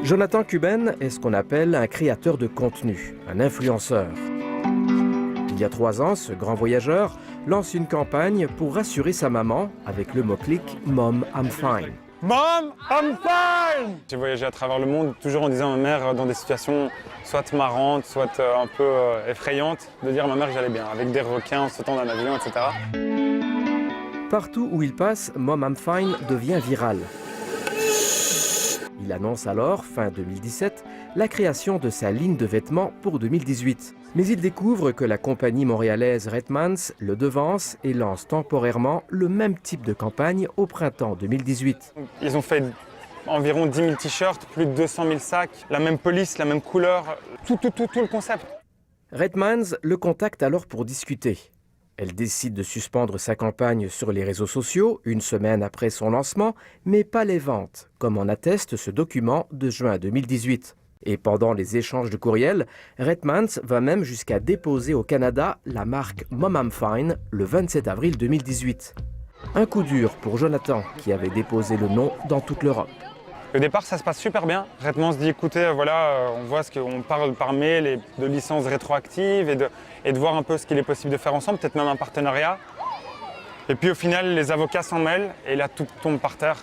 Jonathan Kuben est ce qu'on appelle un créateur de contenu, un influenceur. Il y a 3 ans, ce grand voyageur lance une campagne pour rassurer sa maman avec le mot-clic « Mom, I'm fine ». Mom, I'm fine! J'ai voyagé à travers le monde, toujours en disant à ma mère, dans des situations soit marrantes, soit un peu effrayantes, de dire à ma mère que j'allais bien, avec des requins en sautant d'un avion, etc. Partout où il passe, Mom, I'm fine devient viral. Il annonce alors, fin 2017, la création de sa ligne de vêtements pour 2018. Mais il découvre que la compagnie montréalaise Redmans le devance et lance temporairement le même type de campagne au printemps 2018. Ils ont fait environ 10 000 t-shirts, plus de 200 000 sacs, la même police, la même couleur, tout le concept. Redmans le contacte alors pour discuter. Elle décide de suspendre sa campagne sur les réseaux sociaux 1 semaine après son lancement, mais pas les ventes, comme en atteste ce document de juin 2018. Et pendant les échanges de courriels, Redmans va même jusqu'à déposer au Canada la marque Mom I'm Fine le 27 avril 2018. Un coup dur pour Jonathan, qui avait déposé le nom dans toute l'Europe. Au départ, ça se passe super bien. Redmans se dit, écoutez, voilà, on voit ce qu'on parle par mail et de licences rétroactives et de voir un peu ce qu'il est possible de faire ensemble, peut-être même un partenariat. Et puis au final, les avocats s'en mêlent et là, tout tombe par terre.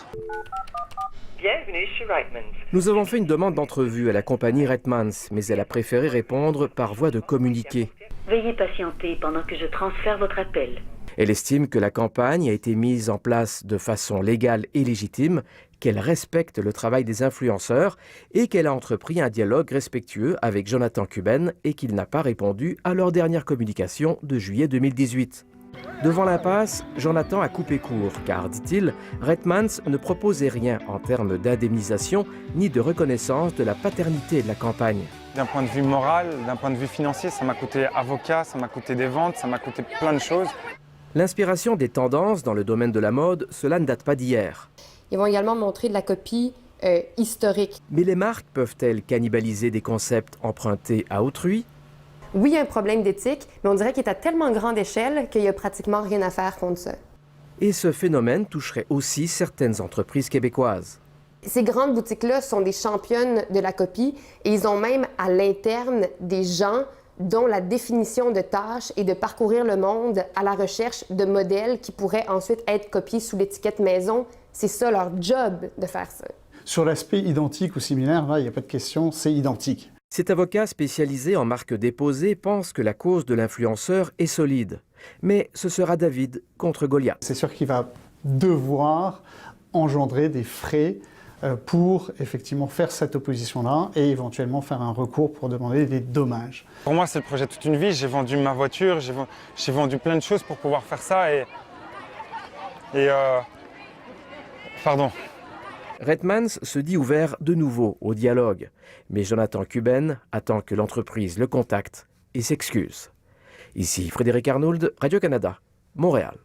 Bienvenue chez Redmans. Nous avons fait une demande d'entrevue à la compagnie Redmans, mais elle a préféré répondre par voie de communiqué. Veuillez patienter pendant que je transfère votre appel. Elle estime que la campagne a été mise en place de façon légale et légitime, qu'elle respecte le travail des influenceurs et qu'elle a entrepris un dialogue respectueux avec Jonathan Kuben et qu'il n'a pas répondu à leur dernière communication de juillet 2018. Devant l'impasse, Jonathan a coupé court car, dit-il, Redmans ne proposait rien en termes d'indemnisation ni de reconnaissance de la paternité de la campagne. D'un point de vue moral, d'un point de vue financier, ça m'a coûté avocat, ça m'a coûté des ventes, ça m'a coûté plein de choses. L'inspiration des tendances dans le domaine de la mode, cela ne date pas d'hier. Ils vont également montrer de la copie historique. Mais les marques peuvent-elles cannibaliser des concepts empruntés à autrui? Oui, il y a un problème d'éthique, mais on dirait qu'il est à tellement grande échelle qu'il n'y a pratiquement rien à faire contre ça. Et ce phénomène toucherait aussi certaines entreprises québécoises. Ces grandes boutiques-là sont des championnes de la copie et ils ont même à l'interne des gens dont la définition de tâche est de parcourir le monde à la recherche de modèles qui pourraient ensuite être copiés sous l'étiquette maison. C'est ça leur job de faire ça. Sur l'aspect identique ou similaire, là, il n'y a pas de question, c'est identique. Cet avocat spécialisé en marque déposée pense que la cause de l'influenceur est solide. Mais ce sera David contre Goliath. C'est sûr qu'il va devoir engendrer des frais pour effectivement faire cette opposition-là et éventuellement faire un recours pour demander des dommages. Pour moi, c'est le projet de toute une vie. J'ai vendu ma voiture, j'ai vendu plein de choses pour pouvoir faire ça pardon. Redmans se dit ouvert de nouveau au dialogue, mais Jonathan Kuben attend que l'entreprise le contacte et s'excuse. Ici Frédéric Arnould, Radio-Canada, Montréal.